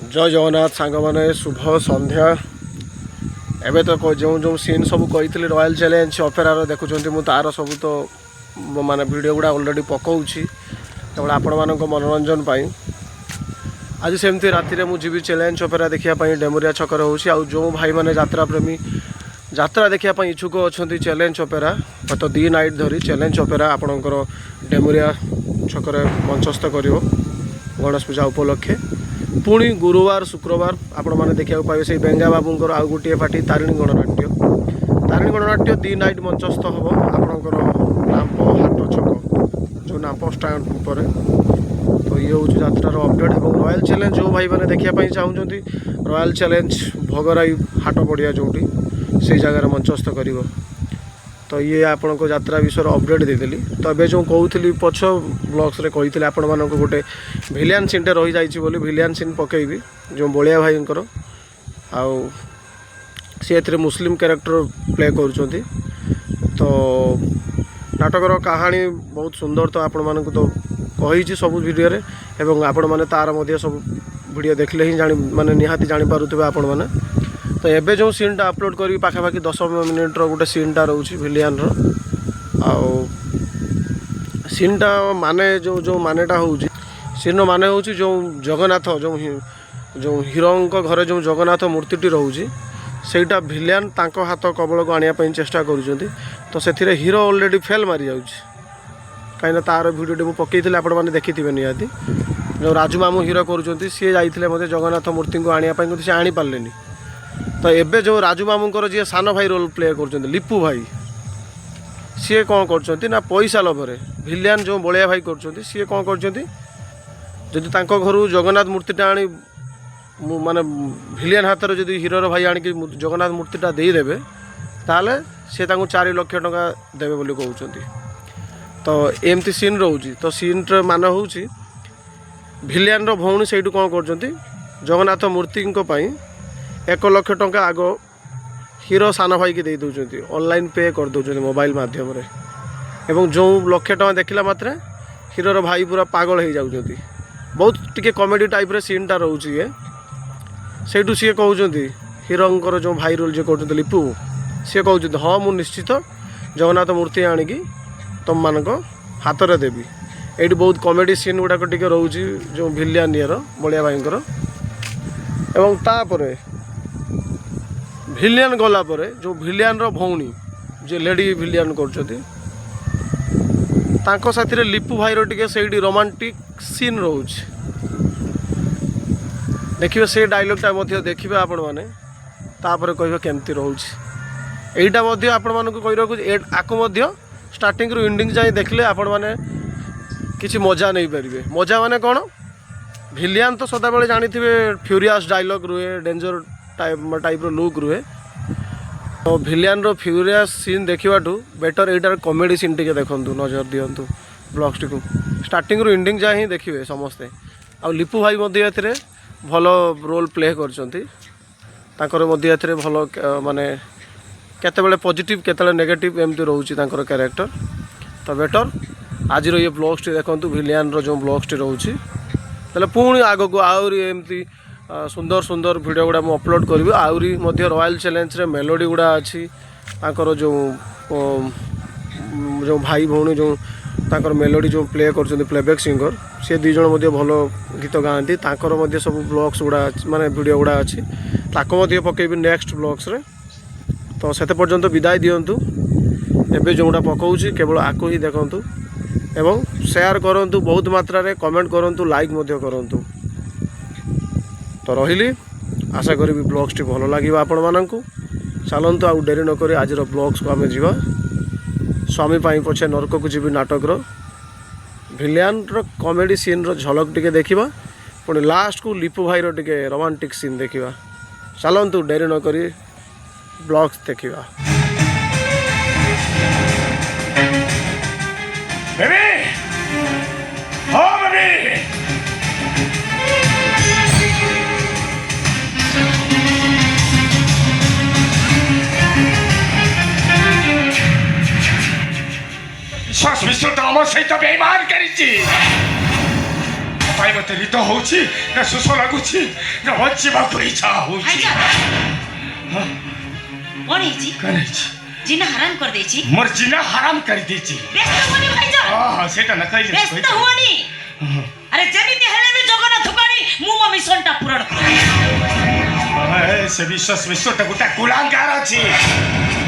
जय जगन्नाथ सांग मैंने शुभ संध्या एवं तो जो जो सीन सब कही रॉयल चैलेंज अपेरार देखुं मु तार सब तो माने वीडियो गुड़ा ऑलरेडी पकाऊँगी केवल आपण मान मनोरंजन आज सेमती राति मुझे चैलेंज अपेरा देखापी डेमुरिया छकर हो जो भाई मैंने यात्रा प्रेमी यात्रा देखापी इच्छुक अच्छा चैलेंज अपेरा गत 2 नाइट धरी चैलेंज अपेरा आपणकर डेमुरिया छकर मंचस्थ कर गणेश पूजा उपलक्षे पुणी गुरुवार शुक्रवार आपण मैंने देखा पाए से बेंगा बाबूंर आउ गोटे पार्टी तारिणी गणनाट्य 2 नाइट मंचस्थ हम आपणकर नाप हाट छक जो नाप स्टाण पर तो ये हूँ यात्रार अपडेट और रॉयल चैलेंज जो भाई मैंने देखापी चाहूँगी रॉयल चैलेंज भोगराई हाट पड़िया जोटी से जगार मंचस्थ कर तो ये आपण को यात्रा विषय अपडेट देदेली तो ये जो कहूली पछ ब्लॉग्स रे कही आपण मानक गोटे भिलियन सीनटे रही जाइए बोली भिलियन सीन पकेबी जो बलिया भाई आउ सी मुस्लिम कैरेक्टर प्ले कर तो नाटकर कहानी बहुत सुंदर तो आपण मानक तो कही सब वीडियो रे एवं आपण माने तार मध्य सब वीडियो देखले ही जानी माने निहाती जानी पारुथिबे आपण माने तो एबे जो सीनटा अपलोड करी पाखापाखि 10 मिनिट्र गोटे सीनटा रोचे भिलियन आउ सीनटा माने जो जो मानेटा होउची सीन माने होउची जो जगन्नाथ जो हीरो घरे जो जगन्नाथ मूर्तिटी रोचे सेटा भिलियन तांको हाथ कबल को आनिया पई चेष्टा करूछंती तो सेथिरे हीरो ऑलरेडी फेल मारी जाउची कहीं तार भिडियोटी मुझे पकई आपण मैंने देखी निहाती जो राजू मामू हीरो करुँच सी जाते मत जगन्नाथ मूर्ति को आने सी आनी पारे तो एबे जो राजू मामूर जी सान भाई रोल प्ले कर लिपू भाई सी कौन कर पैसा लोभर भिलियन जो बलिया भाई कर सी कौन कर घर जगन्नाथ मूर्तिटा आनी माने भिलियन हाथ में जो हीरोर भाई आणिक जगन्नाथ मूर्तिटा देदेवे ताले सी 4 लाख टंका देवे बोली कहते तो एमती सीन रोचे तो सीन मान हूँ भिलियन भौणी से कौन कर जगन्नाथ मूर्ति 1 लाख टंका आग हीरो सान भाई की दे दौरान ऑनलाइन पे कर दौरान मोबाइल माध्यम रे एवं जो 1 लाख टंका देखला मात्रे हीरोर भाई पूरा पागल हो जाऊँच बहुत टिके कॉमेडी टाइप रे सीनटा रोचे ये सेठू सी कहते हीरोंकर जो भाई रोल जो कर लिपू सी कहते हाँ मुझे निश्चित जगन्नाथ मूर्ति आणिकी तुम मान हाथ में देवी ये बहुत कॉमेडी सीन गुड़ाक टी रोचे जो भिलियन ईयर बलिया भाई एवं तापर भिलियन गला पर जो भिलियन भौणी जो लेडी भिलियन कर साथी लिपू भाई टे से रोमांटिक सीन रोचे देखिए से डायलॉगटा देखिए आपण मैंने तापर कह केमती रोचे यहीटा आपण मानक कही आपको स्टार्टिंग रू एंडिंग जाए देखले आपण माने किसी मजा नहीं पारे मजा माने कौन भिलियन तो सदाबले जानी फ्यूरियस डायलॉग रुए डेंजर टाइप लुक रुए तो भिलियन रो फ्यूरियस सीन देखाठू बेटर एटार कॉमेडी सीन टी देखु नजर दिंतु ब्लॉग्स टी स्टार्टिंग रू एंडिंग जाए ही देखिए समस्ते आ लिपू भाई ए भल रोल प्ले कर भल माने केतेबेले पॉजिटिव केतेबेले नेगेटिव एमती रोचे कैरेक्टर तो बेटर आज ये ब्लॉग्स टी देखो भिलियन जो ब्लॉग्स टी रोचे तेल पुणी आग को आहरी एमती सुंदर सुंदर वीडियो गुड़ा मुझे अपलोड करी आहरी रॉयल चैलेंज रे मेलोडी गुड़ा अच्छी जो जो भाई भौणी जो मेलोडी जो प्ले कर प्लेबैक सिंगर सी 2 जन भल गीत गाँती सब ब्लॉग्स गुड़ा माने वीडियो गुड़ा अच्छी पकेबी नेक्स्ट ब्लॉग्स रे तो से पर्यंत विदाय दिंतु एबे जोटा पकाऊँगी केवल आपको ही देखूँ एवं शेयर करूँ बहुत मात्रा रे कमेंट करूँ लाइक करूँ तो रही आशा करी ब्लॉग्स टी भल लगे आपण मानक चलतु आउ डेरी नक आज ब्लॉग्स को आम जा स्वामी पाई पछे नरक को जी नाटकर भिलियन कॉमेडी सीन झलक टी देखा पुणी लास्ट को लिपू भाई टे रोमांटिक सीन देखा चलतु डेरी नक ब्लॉग्स देखा बेबी हो बेबी श्वास विश्व तो आम सहित बेईमान करिछि पाई मते रित होउछि ना सुस लागुछि ना बचिबाकु इच्छा होउछि भाईजान कौन है कनेछि जिना हराम कर देछि मोर जिना हराम कर देछि व्यस्त होनी भाईजान हां सेटा न कइले व्यस्त होनी अरे जेमिति हेले भी जगन्नाथ थुकाणी मु मो मिशन टा पूर्ण कर से विश्वास विश्वटा गोटा कुलांगार अछि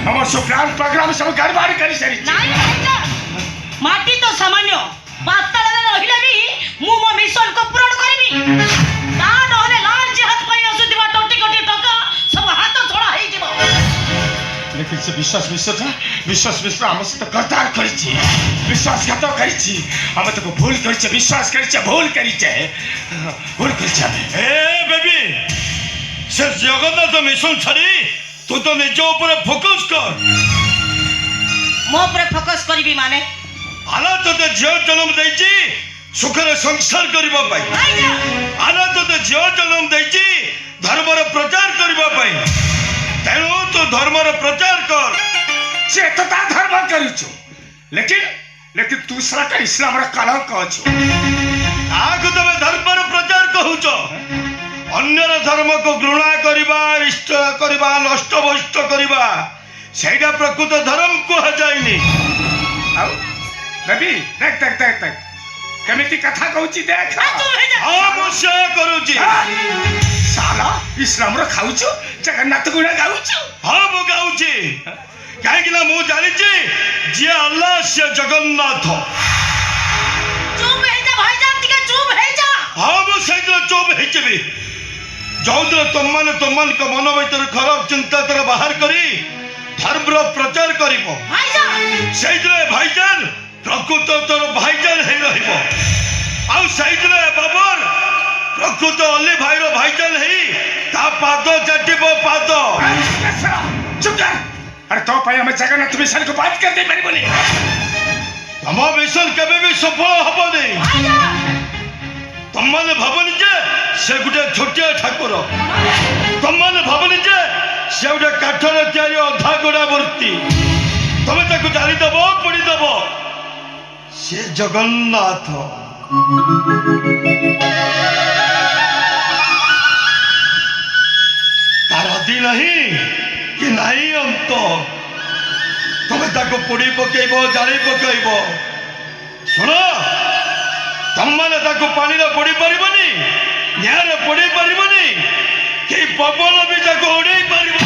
हमर सब प्रोग्राम सब गड़बड़ करि सरी नाही भाईजान माटी तो सामान्य पाताल रहिले भी मु मो मिशन को पूर्ण करबी ता नहले लाल जिहाद पई असुदिबा टटी टका सब हाथ छोड़ा हेइ जिवो लेकिन से विश्वास हम से गद्दार करिछि विश्वासघात करिछि हम तो भूल करिछि विश्वास करिछि भूल करिछि ए बेबी से जगन्नाथ मिशन छाड़ी तू तो निज ऊपर फोकस कर मो पर फोकस करबी माने आला तोते झियो जन्म देछि सुखरे संसार करिबा पाई भाईजान आला तोते झियो जन्म देछि धर्मर प्रचार करिबा पाई तेणु तो धर्मर प्रचार कर से तो ता धर्म करिछु लेकिन तू सराटा इस्लाम रा कलंक अछु आगु तमे धर्मर प्रचार कहूछ अन्यर धर्म को घृणा करिबा इष्ट करिबा नष्ट भ्रष्ट करिबा सेटा प्रकृत धर्म कह जायनी आउ बेबी देख केमिति कथा कहूची देख हां मुसे करूची साला इस्लाम रा खाउछु जगन्नाथ गुण गाउछु हां मु गाउची काहे कि ना मु जानि छी जे अल्लाह से जगन्नाथ चुप हे जा भाईजान टिके चुप हे जा हां मु सैतो चुप हे जेबी जौद्र तम्मान को मन भीतर खराब चिंता तर बाहर करी धर्म रो प्रचार करिवो भाईजान सैद्रे भाईजान प्रकृत तोर भाईजान हे रहिबो आउ सैद्रे बाबर प्रकृत अली भाईरो भाईजान हे ता पाद चाटिबो पाद चुप कर अरे तो भाई हमें जगन्नाथ मिशन को बात कर दे मेरी बोली तम मिशन केबे भी सफल हबो नहीं भाईजान तम्माने भाबनी जे से गुटे छोटिया ठाकुर तम्माने भाबनी जे से गुटे काठर तैयारी अधा गोड़ा मूर्ति तमे ताको जानी दबो पड़ी दबो से जगन्नाथ तार आदि नहीं कि नहीं अंत तमे ताको पड़ी पकेइबो जानी पकेइबो सुनो तम्माने ताको पानी रे पड़ी परिबनी न्यारे पड़ी परिबनी कि पवन भी ताको उड़ी परिबो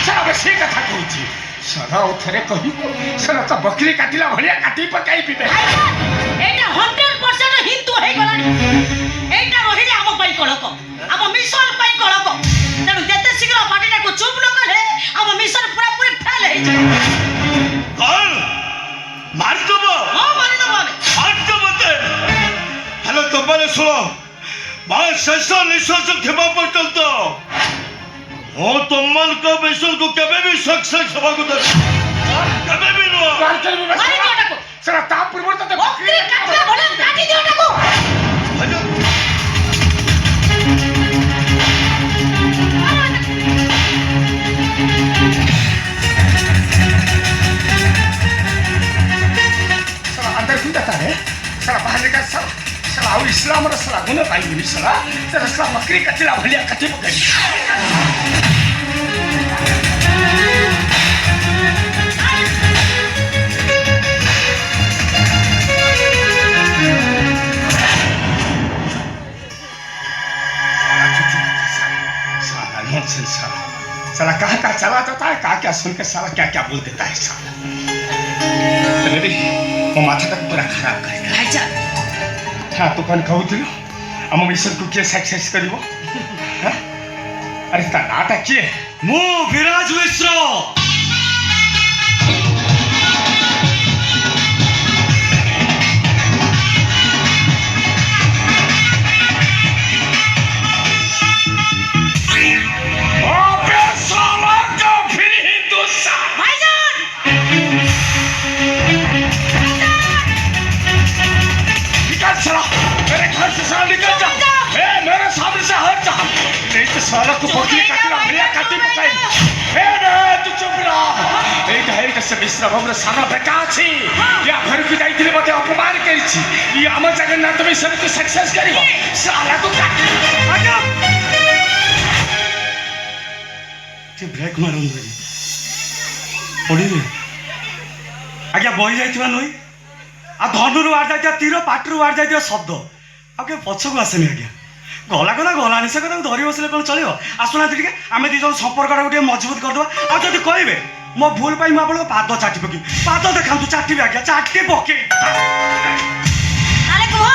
सारा बसे कथा कहूची सारा उथरे कहिबो सारा तो बकरी काटिला भलिया काटी पकाई पिबे भाईजान एटा 100% हिंदू हे गलानी एटा रहिले हम पई कळक हम मिशन पई कळक तेनु जेते शीघ्र पार्टीटा को चुप न करे हम मिशन पूरा पूरी फेल हे जाय कौन मार दबो हां मारि दबो हमें मार दबो ते हेलो तम्माने सुनो बात शेष निश्वास खेबा पर्यंत हो तम्मान को मिशन को केबे भी सक्सेस हबा को दे केबे भी नो बात करबे मारि दियोटा को सारा ता परिवर्तन ते बकरी काटला भले काटी दियोटा को सारा अंदर क्यों जाता है सारा बाहर निकल साला और इस्लाम रा साला गुण पाई भी साला बकरी काटिला भलिया काटी पकाई साला कहाँ चला जाता है क्या सुन के साला क्या बोल देता है साला बेबी वो माथा तक पूरा खराब करेगा भाईजान हाँ तो कौन कहू दिलो हम मिशन को किए सक्सेस करिवो अरे ता नाटक किए मु विराज मिश्र मेरे घर से निकल जा मेरे सामने से हट जा नहीं तो तो साला को पकड़ी काटी भैया काटी पकाई हे ना तू चुप रह एटा से मिश्रा बाबू सारा बेटा अछि या घर को जाइथिले मते अपमान करिछि ई हम जगन्नाथ मिशन को सक्सेस करिवो साला को काटी आजा जे ब्रेक मारन दे पड़ी आज्ञा बही जाइथिबा नई आ धनुरु आड़ जाइथिबा तीर पाटरु आड़ जाइथिबा शब्द आगे पछकु आसेनी आज्ञा गला गला गलानी से कथा धरी बसले कौन चलो आसुना टिके आमे दी जन संपर्क गोटे मजबूत कर दबा आ जदी कहबे मो भूल पाई मो आपन पाद चाटी पकी पाद देखांतु चाटी आज्ञा चाटी पके अरे कुह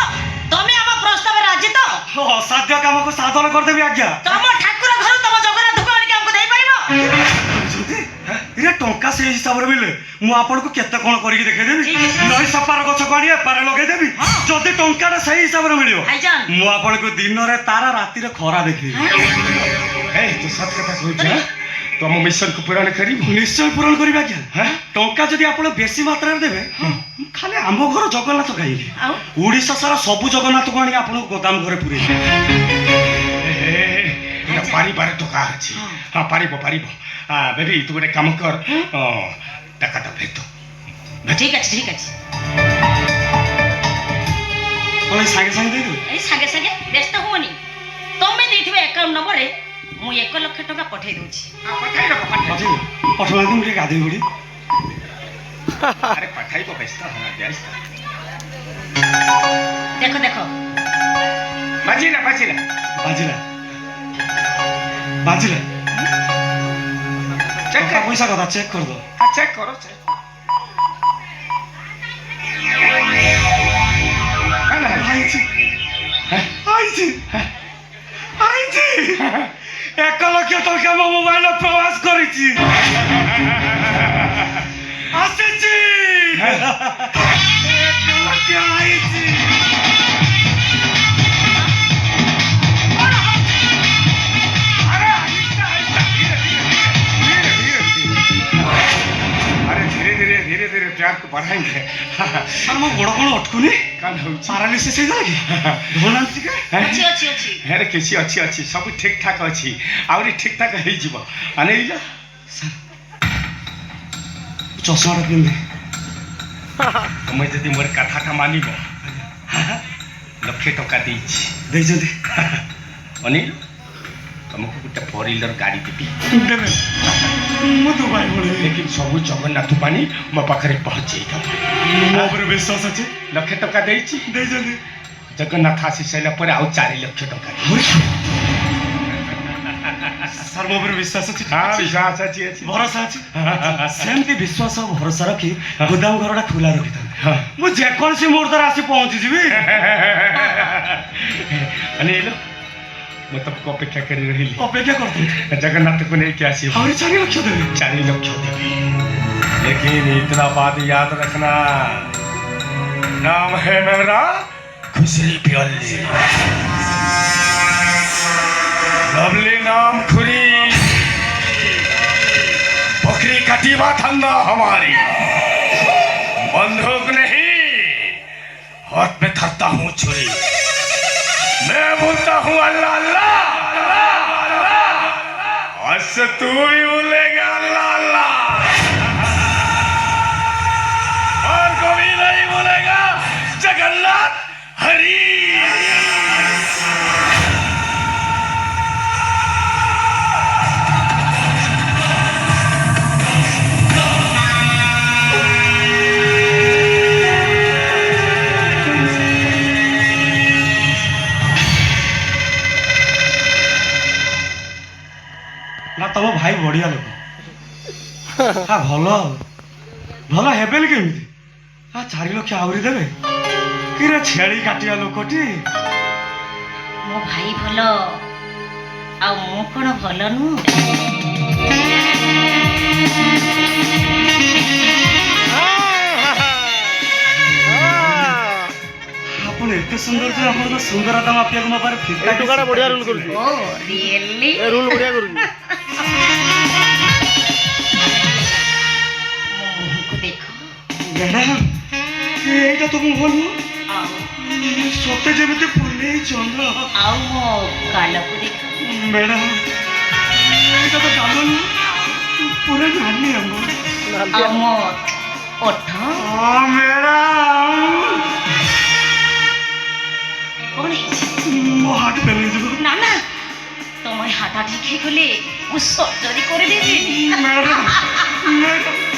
तमे हम प्रस्ताव राजी तो असाध्य काम को साधन कर देबी आज्ञा तम ठाकुर घर तम जगन्नाथ को आनी हमको देई परिबो इरे टंका से हिसाब रे मिले मु आपन को केते कोन करिक देखे देबी नई सपार गछ को आनी पारे लगे देबी जदी टंका रे सही हिसाब रे मिलियो भाईजान मु आपन को दिन रे तारा राति रे खरा देखी ए तू सत कथा कहू तो हम मिशन को पूरा करी निश्चय पूरण करिबा क्या टंका जदी आपन बेसी मात्रा रे देबे खाली आम घर जगन्नाथ कहिली आउ ओडिसा सारा सब जगन्नाथ को आनी आपन गोदाम घरे पुरे ए पारी बारे तो का अछि हां पारिबो पारिबो बेबी तू गोटे काम कर टाकाटा भेट ठीक अछि कोई संगे संगे दे दे ए संगे संगे व्यस्त होनी तमे देथिबे अकाउंट नंबर रे मु 1 लाख टका पठै दोछि पठाई रखो पठाई पठवा दिन रे गाधी बुडी अरे पठाई को व्यस्त हां व्यस्त देखो देखो बाजीला बाजिला चेक कर पैसा कथा चेक कर दो चेक करो चेक आईची 1 लाख टका मो मोबाइल प्रवास करिची आसेची 1 लाख आईची धीरे धीरे प्यार को बढ़ाएंगे सर मो गोड़ कोन अटकुनी कान हो पैरालिसिस हे गला की धोनांती के अछि हेरे किसी अच्छी सब ठीक ठाक अच्छी आउरी ठीक ठाक हे जीव अनेइला चश्मा टा पिन दे तुम जदि मोर कथाटा मानिबो लक्षे टका देइछि दे जदी अनिल तुमको गोटे 4 व्हीलर गाड़ी देबी देबे मु तो भाई बोले लेकिन सब जगन्नाथ पानी मो पाखरे पहुंचे मो पर विश्वास अछि लक्षे टका देइछि दे जदी जगन्नाथ आसी सैला पर आउ 4 लाख टका सर मो पर विश्वास अछि हां विश्वास अछि भरोसा अछि सेमती विश्वास और भरोसा रखी गोदाम घरटा खुला रखी था मु जे कोन से मोर आसी पहुंची जीवी अनिल मैं तुमको अपेक्षा कर रही अपेक्षा करते जगन्नाथ को नहीं क्या सी और 4 लाख देबे 4 लाख देबी लेकिन इतना बात याद रखना नाम है मेरा खुशरी प्याली लवली नाम खुरी बकरी कटीवा धंधा हमारी बंदूक नहीं हाथ में धरता हूँ छुरी मैं बोलता हूँ अल्लाह अल्लाह अल्लाह आज से तू ही बोलेगा अल्लाह अल्लाह और कभी नहीं बोलेगा जगन्नाथ हरी ना तुम भाई बढ़िया लोक हाँ भल हेबेल केमिति हाँ 4 लाख आउरी देबे कि रे छेड़ी काटिया लोकटी मो भाई भलो आ मो कोन भलो नु आपण एते सुंदर जे आपण सुंदरता मापिया को मापार फिरता ए टुकाटा बढ़िया रूल करूची ओ रियली ए रूल बढ़िया करूची को देखो मैडम एटा तुम बोलू आओ सत्य जेमिति पुले चंद्र आओ मो काल को देखो ମ୍ୟାଡ଼ାମ ଏଇଟା ତ କାମ ପୁରା ନାଲି ଆମ আমার ওঠ ମ୍ୟାଡ଼ାମ কোন হয়েছে ମୋ ହାର୍ଟ ଫେଲ୍ ହେଇଯିବ না না তোমার হাঁটা ঠিক হয়ে গেলে ও সর্জারি করে দেবে ম্যাডাম ম্যাডাম